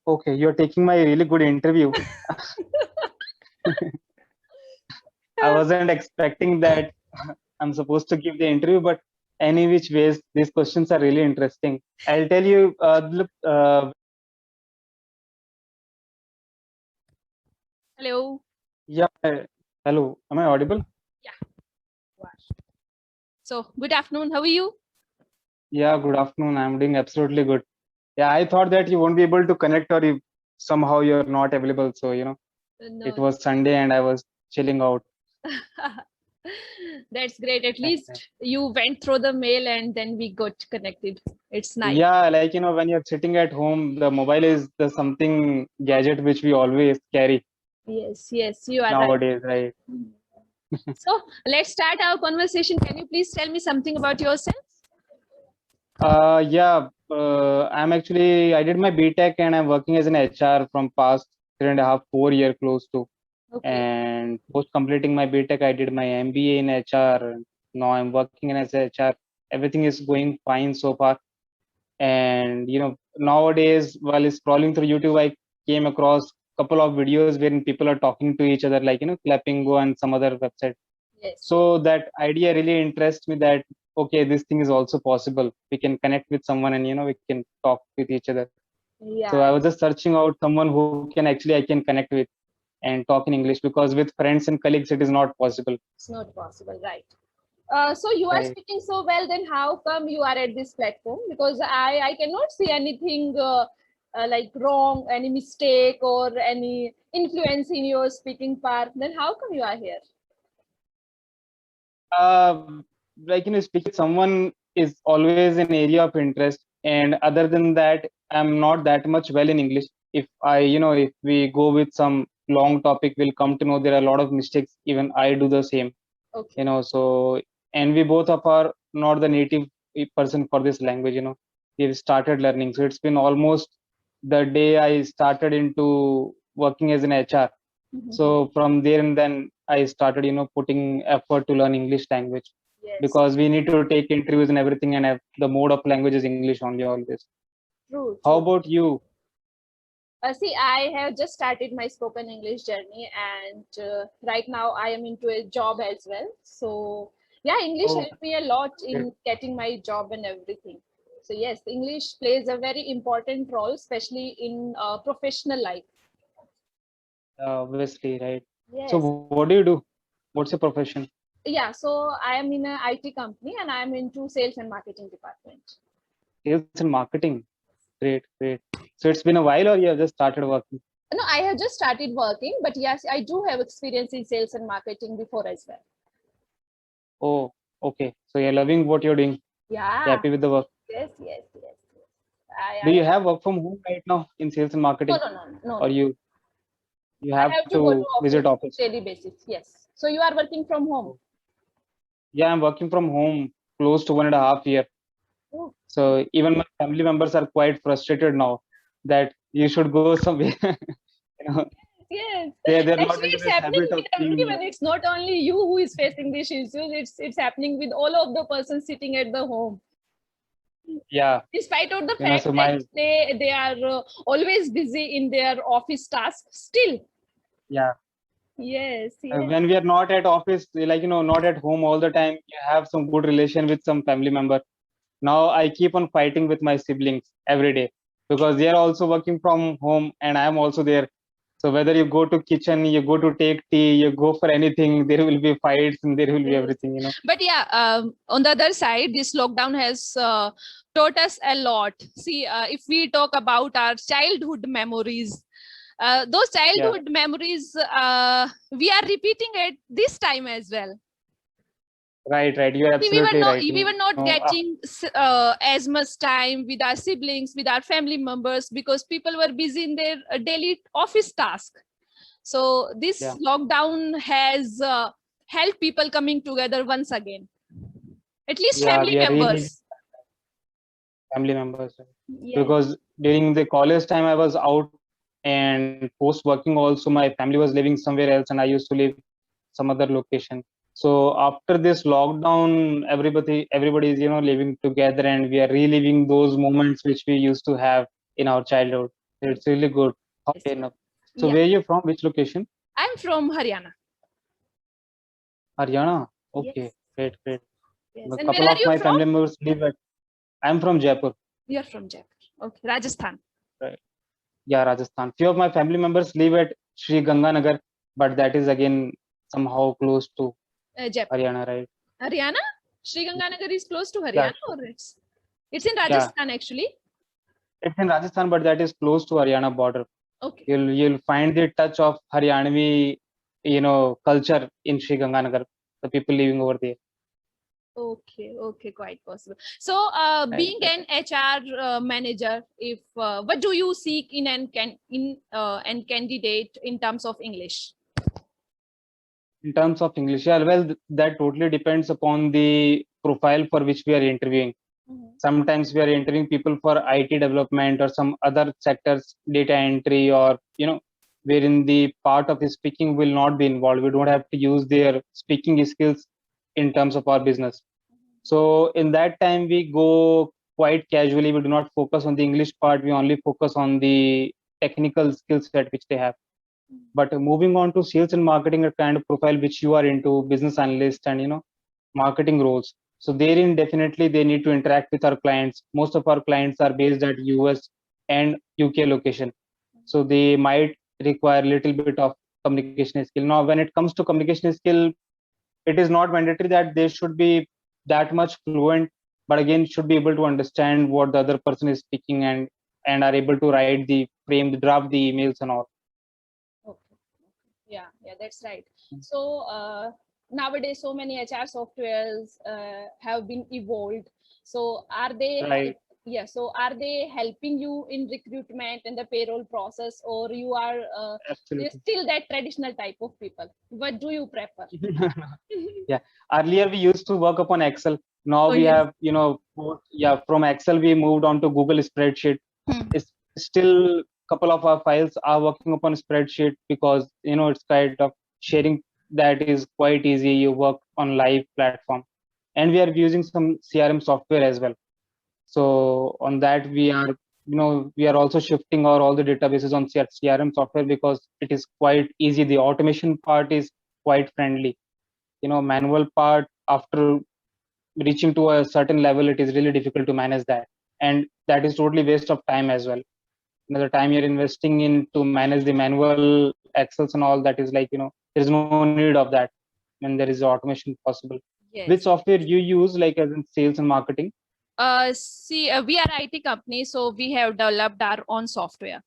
Okay, you're taking my really good interview. I wasn't expecting that I'm supposed to give the interview, but any which ways, these questions are really interesting. I'll tell you, look, Hello. yeah, hello, am I audible? Yeah. So, good afternoon. How are you? Yeah, good afternoon. I'm doing absolutely good. Yeah, I thought that you won't be able to connect or you, somehow you're not available. So, it No. was Sunday and I was chilling out. That's great. At Yeah, yeah. least you went through the mail and then we got connected. It's nice. Yeah, like, when you're sitting at home, the mobile is the something gadget which we always carry Yes, yes, you are right. nowadays, right? So, let's start our conversation. Can you please tell me something about yourself? Yeah, I did my BTech and I'm working as an HR from past 3.5, 4 year close to. Okay. And post completing my BTech, I did my MBA in HR. And now I'm working in as a HR. Everything is going fine so far. And nowadays, while scrolling through YouTube, I came across a couple of videos wherein people are talking to each other, like Clapping Go and some other website. Yes, yes. So that idea really interests me that okay, this thing is also possible. We can connect with someone and we can talk with each other. So Yeah, I was just searching out someone who can actually I can connect with and talk in English, because with friends and colleagues it is not possible. it's not possible, right? So you are Right. speaking so well, then how come you are at this platform? Because I cannot see anything like wrong, any mistake or any influence in your speaking part. Then how come you are here? Uh, like speaking with someone is always an area of interest, and other than that, I'm not that much well in English. If we go with some long topic, we'll come to know there are a lot of mistakes. Even I do the same. Okay. So, and we both of are not the native person for this language. We've started learning, so it's been almost the day I started into working as an HR. Mhm. So from there and then I started putting effort to learn English language, Yes, because we need to take interviews and everything, and the mode of language is English only always. true, How true. about you? See, I have just started my spoken English journey, and right now I am into a job as well. So, yeah, English Oh, helped me a lot great. in getting my job and everything. So, yes, English plays a very important role, especially in professional life. Obviously, right. So Yes. what do you do? What's your profession? Yeah, so I am in an IT company and I am into sales and marketing department. Sales and marketing. Great, great. So it's been a while, or you have just started working? No, I have just started working, but yes, I do have experience in sales and marketing before as well. Oh, okay. So you're loving what you're doing. You're Yeah, happy with the work. yes, yes, yes. Do I you have work from home right now in sales and no, marketing, no, no, no, or no. you I have have to go to to visit office office? daily basis. Yes. So you are working from home. Oh. Yeah, I'm working from home close to 1.5 year. Oh, So even my family members are quite frustrated now that you should go somewhere. you know, yes. they're not Actually, into it's this happening habit of with seeing. everyone. It's not only you who is facing these issues. It's happening with all of the persons sitting at the home. Yeah, Despite of the fact so that my they are always busy in their office tasks, still. yeah. Yes, yes. When we are not at office, not at home all the time, you have some good relation with some family member. Now I keep on fighting with my siblings every day, because they are also working from home and I am also there. So whether you go to kitchen, you go to take tea, you go for anything, there will be fights and there will be Yes. everything. But yeah, on the other side, this lockdown has taught us a lot. See, if we talk about our childhood memories, those Yeah, childhood memories, we are repeating it this time as well. right. You're See, we were absolutely not right. we were not Ah, getting as much time with our siblings, with our family members, because people were busy in their daily office task. So this yeah, lockdown has helped people coming together once again, at least yeah, family we are really members. family members. Right? Yes. Because during the college time, I was out, and post working also, my family was living somewhere else, and I used to live some other location. So after this lockdown, everybody is living together, and we are reliving those moments which we used to have in our childhood. It's really good. Yes. Okay, enough. So Yeah. where are you from? Which location? I'm from Haryana. Haryana. Okay, Yes. great, great. Yes. A And where couple are of you my from? family members live at. I'm from Jaipur. You're from Jaipur. Okay. Rajasthan. Right. Yeah, Rajasthan. Few of my family members live at Sri Ganganagar, but that is again somehow close to Jaipur. Haryana, right? Haryana? Sri Ganganagar is close to Yeah, Haryana, or it's in yeah. Rajasthan actually? It's in Rajasthan, but that is close to Haryana border. Okay. You'll find the touch of Haryanavi, culture in Sri Ganganagar. The people living over there. Okay, okay, quite possible. So, Right, being right. an HR manager, if what do you seek in an candidate in terms of English? In terms of English, yeah, well, that totally depends upon the profile for which we are interviewing. Sometimes we are interviewing people for IT development or some other sectors, data entry, or wherein the part of the speaking will not be involved. We don't have to use their speaking skills in terms of our business. So in that time, we go quite casually. We do not focus on the English part. We only focus on the technical skill set which they have. But moving on to sales and marketing, a kind of profile which you are into, business analyst and marketing roles. So therein definitely they need to interact with our clients. Most of our clients are based at US and UK location. So they might require a little bit of communication skill. Now, when it comes to communication skill, it is not mandatory that they should be that much fluent, but again should be able to understand what the other person is speaking and are able to write the frame, the draft the emails and all. Okay. Yeah, yeah, that's right. So nowadays, so many HR softwares have been evolved. So are they Right. yeah, so are they helping you in recruitment and the payroll process, or you are you're Absolutely. still that traditional type of people? What do you prefer? Yeah. Earlier we used to work upon Excel. Now Oh we yes. have, from Excel we moved on to Google Spreadsheet. It's still couple of our files are working upon spreadsheet because it's kind of sharing that is quite easy. You work on live platform, and we are using some CRM software as well. So on that we are also shifting our all the databases on CRM software because it is quite easy. The automation part is quite friendly. Manual part, after reaching to a certain level, it is really difficult to manage that, and that is totally waste of time as well. The time you're investing in to manage the manual excels and all, that is like there is no need of that when there is automation possible. Which Yes. software you use, like as in sales and marketing? See, we are IT company, so we have developed our own software.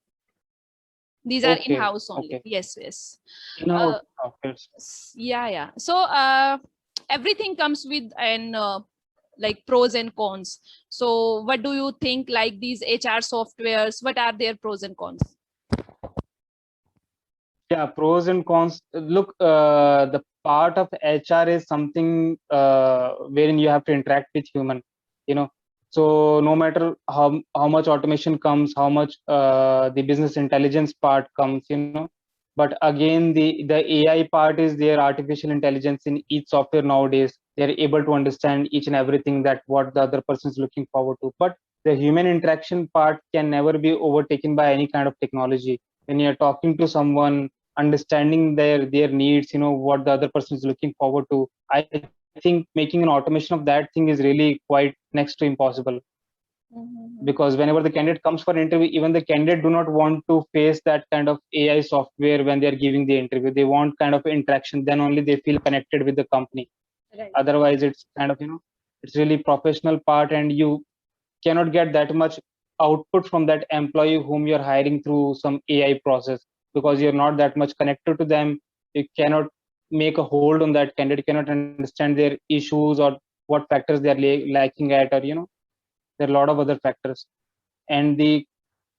These are Okay, in-house only. okay. Yes, yes. In-house softwares. Yeah, yeah. So everything comes with an like pros and cons. So what do you think, like these HR softwares, what are their pros and cons? Yeah, pros and cons. Look, the part of HR is something wherein you have to interact with human. You know, so no matter how much automation comes, how much the business intelligence part comes, but again the AI part is there. Artificial intelligence in each software nowadays, they're able to understand each and everything that what the other person is looking forward to. But the human interaction part can never be overtaken by any kind of technology. When you're talking to someone, understanding their needs, what the other person is looking forward to, I think making an automation of that thing is really quite next to impossible, because whenever the candidate comes for interview, even the candidate do not want to face that kind of AI software when they are giving the interview. They want kind of interaction, then only they feel connected with the company. Right. Otherwise it's kind of it's really professional part, and you cannot get that much output from that employee whom you're hiring through some AI process, because you're not that much connected to them. You cannot make a hold on that candidate, you cannot understand their issues or what factors they are lacking at, or there are a lot of other factors. And the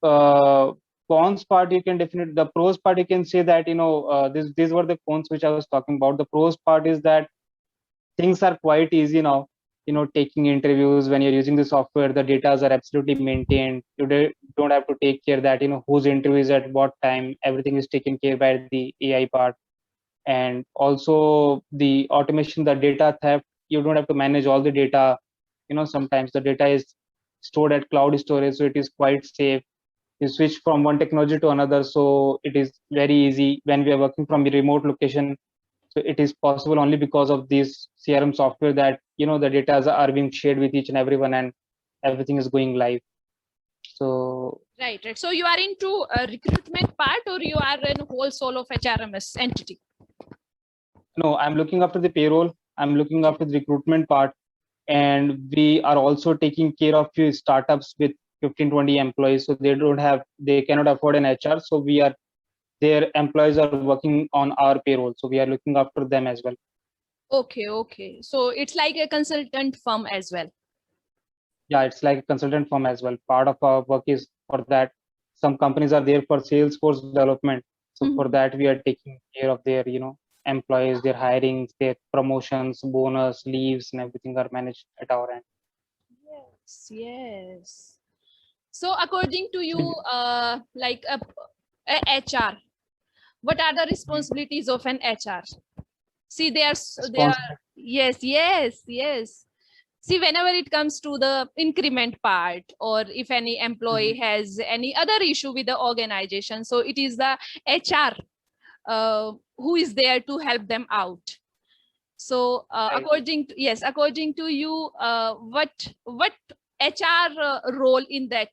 uh, cons part, you can definitely, the pros part, you can say that these were the cons which I was talking about. The pros part is that things are quite easy now. Taking interviews, when you're using the software, the data are absolutely maintained. You don't have to take care that whose interview is at what time. Everything is taken care by the AI part. And also the automation, the data theft, you don't have to manage all the data. Sometimes the data is stored at cloud storage, so it is quite safe. You switch from one technology to another, so it is very easy when we are working from a remote location. So it is possible only because of this CRM software that the data are being shared with each and everyone, and everything is going live. So Right, right. So you are into a recruitment part, or you are in whole soul of HRMS entity? no, I'm looking after the payroll. I'm looking after the recruitment part, and we are also taking care of few startups with 15-20 employees. So they cannot afford an HR. So their employees are working on our payroll. So we are looking after them as well. Okay, okay. So it's like a consultant firm as well. Yeah, it's like a consultant firm as well. Part of our work is for that. Some companies are there for Salesforce development. So for that, we are taking care of their, employees, their hirings, their promotions, bonus, leaves, and everything are managed at our end. Yes, yes. So according to you, like a HR, what are the responsibilities of an HR? See, they are, Responsible. yes, yes, yes. See, whenever it comes to the increment part, or if any employee has any other issue with the organization, so it is the HR who is there to help them out. So Right. according to you, what HR role in that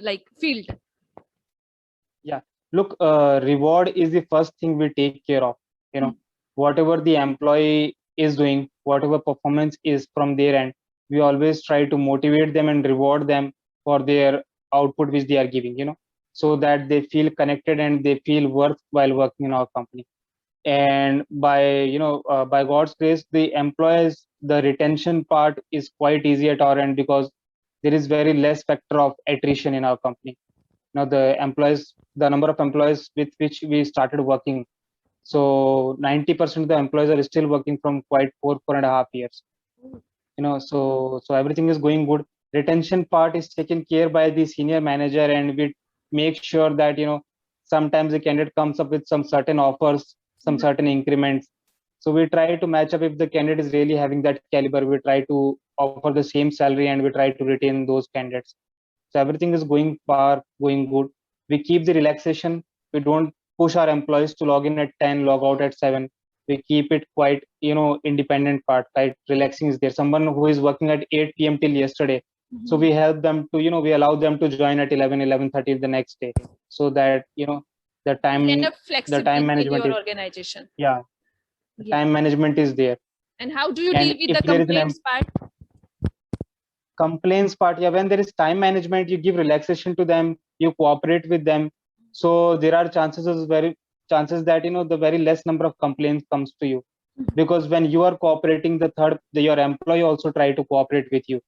like field? Yeah. Look, reward is the first thing we take care of. Whatever the employee is doing, whatever performance is from their end, we always try to motivate them and reward them for their output which they are giving, so that they feel connected and they feel worth while working in our company. And by God's grace, the employees, the retention part is quite easy at our end, because there is very less factor of attrition in our company. The number of employees with which we started working, so 90% of the employees are still working from quite 4.5 years. So everything is going good. Retention part is taken care by the senior manager, and we make sure that sometimes the candidate comes up with some certain offers, some certain increments. So we try to match up. If the candidate is really having that caliber, we try to offer the same salary, and we try to retain those candidates. So everything is going good. We keep the relaxation. We don't push our employees to log in at 10, log out at 7. We keep it quite, independent part, right? Relaxing is there. Someone who is working at 8 p.m. till yesterday. So we help them to, we allow them to join at 11:30 the next day, so that, the time, Enough the time flexibility in management your is, organization. yeah, the Yeah. time management is there. And how do you And deal with if the there is an complaints part? complaints part, yeah, when there is time management, you give relaxation to them, you cooperate with them. So there are chances that the very less number of complaints comes to you, because when you are cooperating, your employee also try to cooperate with you.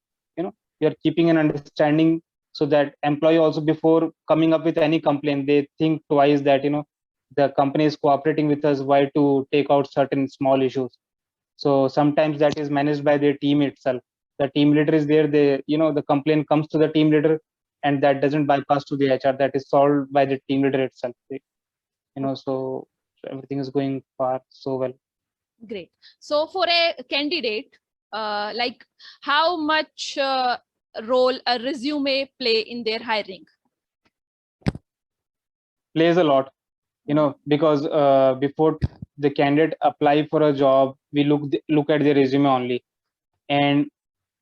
You're keeping an understanding, so that employee also, before coming up with any complaint, they think twice that the company is cooperating with us, why to take out certain small issues. So sometimes that is managed by their team itself. The team leader is there. The complaint comes to the team leader, and that doesn't bypass to the HR. That is solved by the team leader itself. So everything is going far so well. Great. So for a candidate, like how much role a resume play in their hiring? Plays a lot, because before the candidate apply for a job, we look at their resume only, and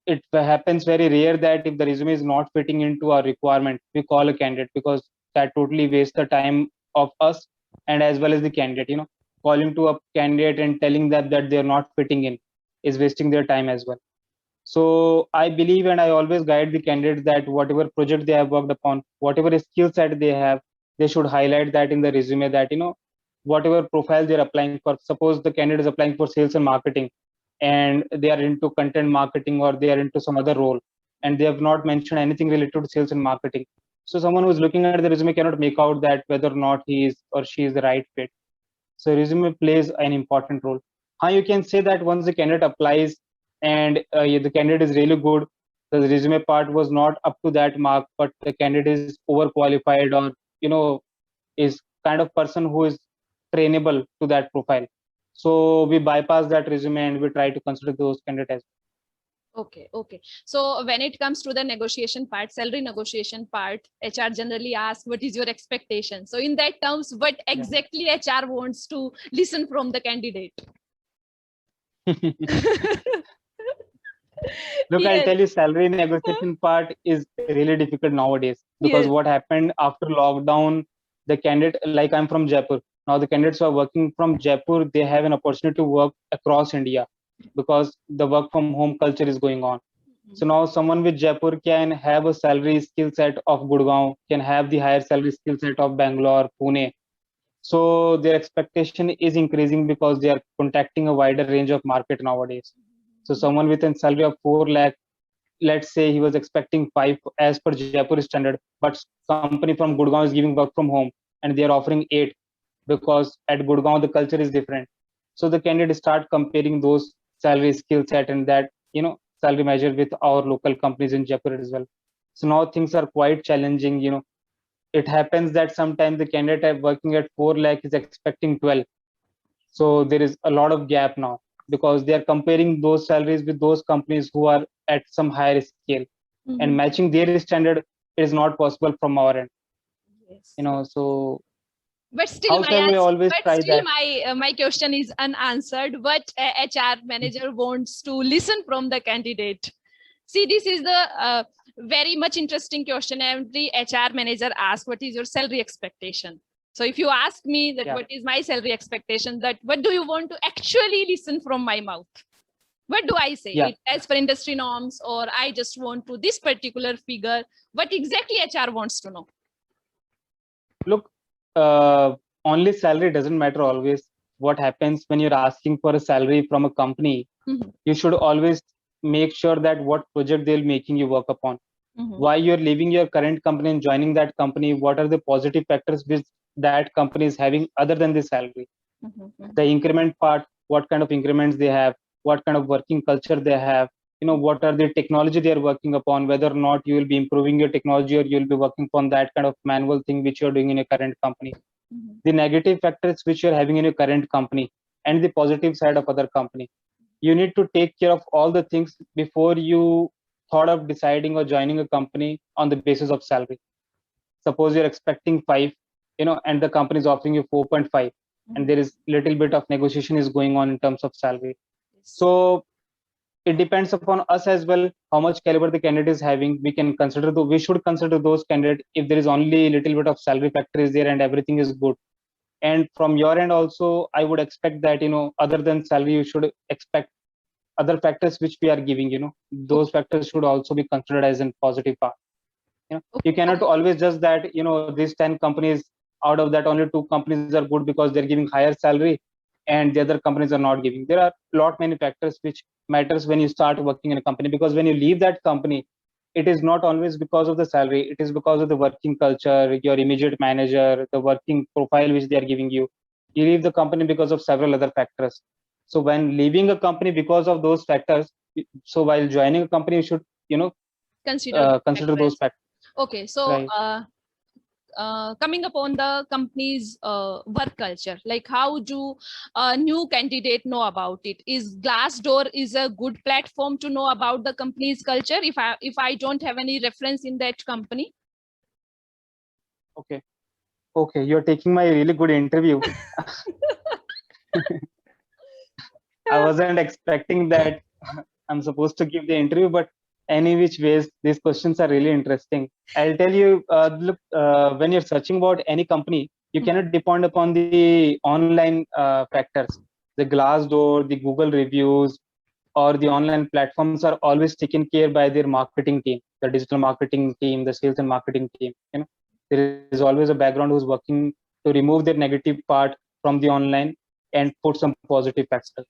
it happens very rare that if the resume is not fitting into our requirement, we call a candidate, because that totally wastes the time of us and as well as the candidate. Calling to a candidate and telling that they're not fitting in is wasting their time as well. So I believe, and I always guide the candidates, that whatever project they have worked upon, whatever skill set they have, they should highlight that in the resume, that whatever profile they're applying for. Suppose the candidate is applying for sales and marketing, and they are into content marketing, or they are into some other role, and they have not mentioned anything related to sales and marketing. So someone who is looking at the resume cannot make out that whether or not he is or she is the right fit. So resume plays an important role. How you can say that once the candidate applies, and the candidate is really good, the resume part was not up to that mark, but the candidate is overqualified, or is kind of person who is trainable to that profile. So we bypass that resume, and we try to consider those candidates. Okay, okay. So when it comes to the negotiation part, salary negotiation part, HR generally asks, what is your expectation? So in that terms, what Yeah. exactly HR wants to listen from the candidate? Look, I'll Yes, tell you, salary negotiation part is really difficult nowadays because yes. what happened after lockdown, the candidate, like I'm from Jaipur. Now the candidates who are working from Jaipur, they have an opportunity to work across India because the work from home culture is going on. So now someone with Jaipur can have a salary skill set of Gurgaon, can have the higher salary skill set of Bangalore, Pune. So their expectation is increasing because they are contacting a wider range of market nowadays. So someone with a salary of 4 lakh, let's say he was expecting 5 as per Jaipur standard, but company from Gurgaon is giving work from home and they are offering 8 because at Gurgaon the culture is different. So the candidate start comparing those salary skill set and that salary measure with our local companies in Jaipur as well. So now things are quite challenging. It happens that sometimes the candidate working at 4 lakh is expecting 12. So there is a lot of gap now because they are comparing those salaries with those companies who are at some higher scale, and Mhm. matching their standard is not possible from our end. Yes. So But still, how my shall we answer, always but try still, that? my question is unanswered. What HR manager wants to listen from the candidate? See, this is the very much interesting question. Every HR manager asks, "What is your salary expectation?" So, if you ask me that, Yeah, what is my salary expectation? That what do you want to actually listen from my mouth? What do I say? yeah. It as per industry norms, or I just want to this particular figure? What exactly HR wants to know? Look, uh, only salary doesn't matter always. What happens when you're asking for a salary from a company? Mhm, You should always make sure that what project they're making you work upon, mhm, why you're leaving your current company and joining that company, what are the positive factors which that company is having other than the salary, mhm, the mhm, increment part, what kind of increments they have, what kind of working culture they have, what are the technology they are working upon, whether or not you will be improving your technology or you will be working on that kind of manual thing which you're doing in your current company, mhm. the negative factors which you're having in your current company, and the positive side of other company. You need to take care of all the things before you thought of deciding or joining a company on the basis of salary. Suppose you're expecting 5, and the company is offering you 4.5, and Mhm. there is little bit of negotiation is going on in terms of salary. Yes. So it depends upon us as well how much caliber the candidate is having. We should consider those candidates if there is only a little bit of salary factor is there and everything is good. And from your end also, I would expect that other than salary you should expect other factors which we are giving. Those factors should also be considered as a positive part. You Okay. cannot Okay. always just that these 10 companies, out of that only 2 companies are good because they're giving higher salary and the other companies are not giving. There are lot many factors which matters when you start working in a company, because when you leave that company, it is not always because of the salary, it is because of the working culture, your immediate manager, the working profile which they are giving you. You leave the company because of several other factors. So when leaving a company because of those factors, so while joining a company you should you know Consider the consider factor those as factors. well. Okay. So, Right. coming upon the company's work culture, like how do a new candidate know about it? Is Glassdoor is a good platform to know about the company's culture if I don't have any reference in that company? Okay. Okay. You're taking my really good interview. I wasn't expecting that I'm supposed to give the interview, but any which ways, these questions are really interesting. I'll tell you, look, when you're searching about any company, you cannot depend upon the online factors. The Glassdoor, the Google reviews, or the online platforms are always taken care by their marketing team, the digital marketing team, the sales and marketing team. There is always a background who's working to remove their negative part from the online and put some positive factors.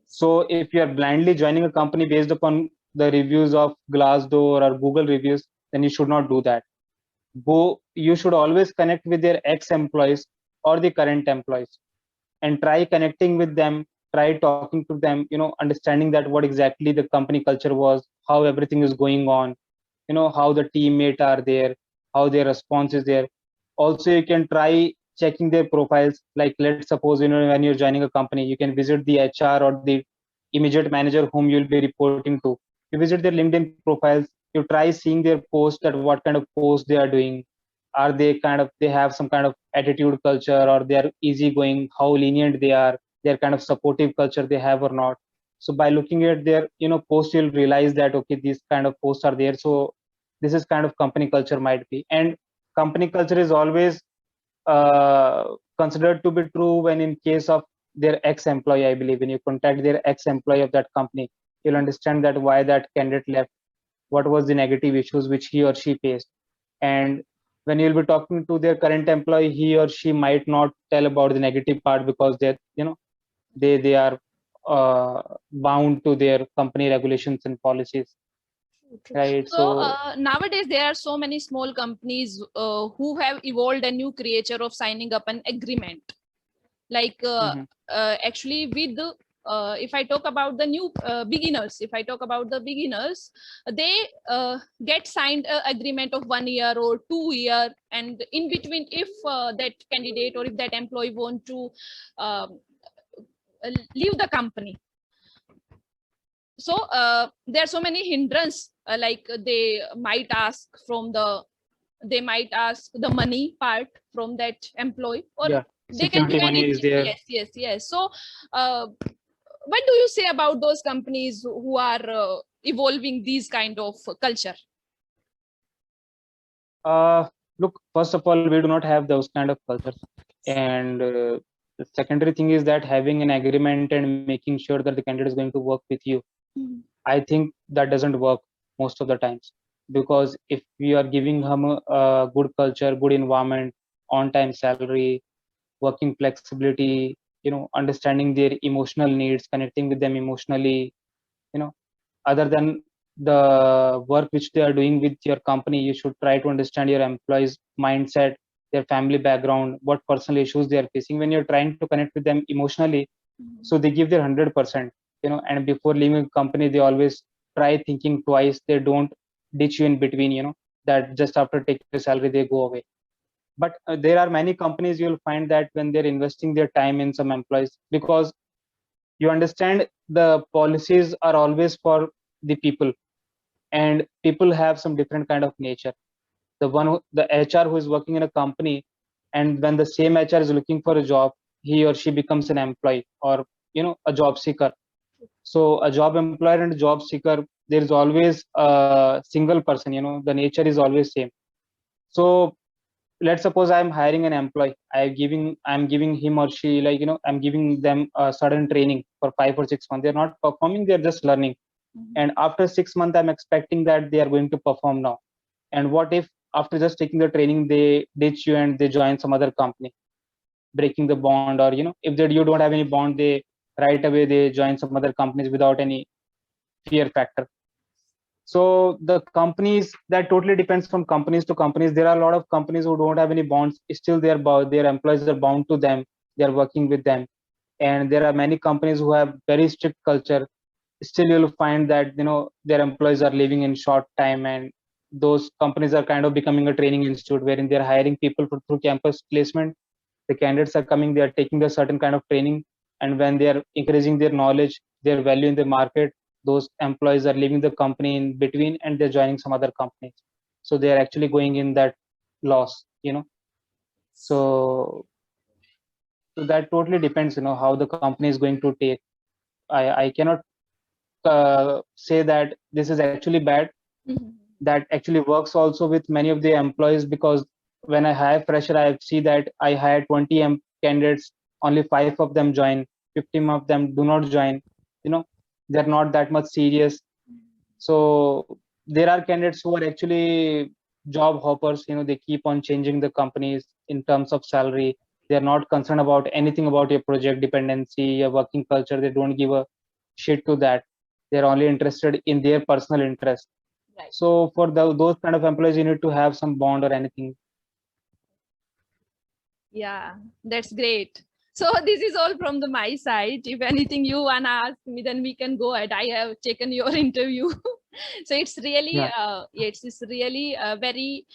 So if you are blindly joining a company based upon the reviews of Glassdoor or Google reviews, then you should not do that. You should always connect with their ex-employees or the current employees and try connecting with them, try talking to them, understanding that what exactly the company culture was, how everything is going on, how the teammate are there, how their response is there. Also you can try checking their profiles, like let's suppose when you're joining a company, you can visit the HR or the immediate manager whom you'll be reporting to. You visit their LinkedIn profiles, you try seeing their posts, that what kind of posts they are doing. Are they kind of, they have some kind of attitude culture, or they are easygoing, how lenient they are, their kind of supportive culture they have or not. So by looking at their, posts, you'll realize that, okay, these kind of posts are there. So this is kind of company culture might be. And company culture is always considered to be true when in case of their ex-employee. I believe when you contact their ex-employee of that company, you'll understand that why that candidate left, what was the negative issues which he or she faced. And when you'll be talking to their current employee, he or she might not tell about the negative part, because they're, they are bound to their company regulations and policies, True. right? So So nowadays there are so many small companies who have evolved a new creature of signing up an agreement. Like mhm, actually with the if I talk about the new beginners, if I talk about the beginners, they get signed a agreement of 1 year or 2 year, and in between, if that candidate or if that employee want to um, leave the company, so there are so many hindrance, like they might ask the money part from that employee, or yeah, they can do security money is anything. there. Yes, yes, yes. So uh, what do you say about those companies who are evolving these kind of culture? Look, first of all, we do not have those kind of cultures. And the secondary thing is that having an agreement and making sure that the candidate is going to work with you, Mhm. I think that doesn't work most of the times. Because if we are giving him a good culture, good environment, on-time salary, working flexibility, understanding their emotional needs, connecting with them emotionally, other than the work which they are doing with your company, you should try to understand your employees' mindset, their family background, what personal issues they are facing. When you're trying to connect with them emotionally, so they give their 100%, and before leaving a company, they always try thinking twice. They don't ditch you in between, that just after taking the salary, they go away. But there are many companies you'll find that when they're investing their time in some employees, because you understand the policies are always for the people, and people have some different kind of nature. The HR who is working in a company, and when the same HR is looking for a job, he or she becomes an employee, or a job seeker. So a job employer and a job seeker, there is always a single person, the nature is always same. So let's suppose I'm hiring an employee, I'm giving him or she, like, I'm giving them a sudden training for 5 or 6 months. They're not performing, they're just learning. Mhm. And after 6 months, I'm expecting that they are going to perform now. And what if after just taking the training, they ditch you and they join some other company, breaking the bond? Or if you don't have any bond, they right away they join some other companies without any fear factor. So the companies, that totally depends from companies to companies. There are a lot of companies who don't have any bonds, still their employees are bound to them, they are working with them. And there are many companies who have very strict culture, still you'll find that their employees are leaving in short time. And those companies are kind of becoming a training institute, wherein they're hiring people through campus placement. The candidates are coming, they are taking a certain kind of training, and when they are increasing their knowledge, their value in the market, those employees are leaving the company in between and they're joining some other companies. So they are actually going in that loss. So so that totally depends, how the company is going to take. I cannot say that this is actually bad. Mhm. That actually works also with many of the employees, because when I hire fresher, I see that I hire 20 candidates, only 5 of them join, 15 of them do not join. you know they're not that much serious. So there are candidates who are actually job hoppers. They keep on changing the companies in terms of salary. They're not concerned about anything about your project dependency, your working culture. They don't give a shit to that. They're only interested in their personal interest. Right. So for those kind of employees, you need to have some bond or anything. Yeah, that's great. So this is all from my side. If anything you wanna ask me, then we can go ahead. I have taken your interview. So Yeah, it's really very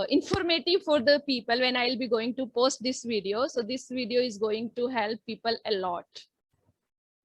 informative for the people when I'll be going to post this video. So this video is going to help people a lot.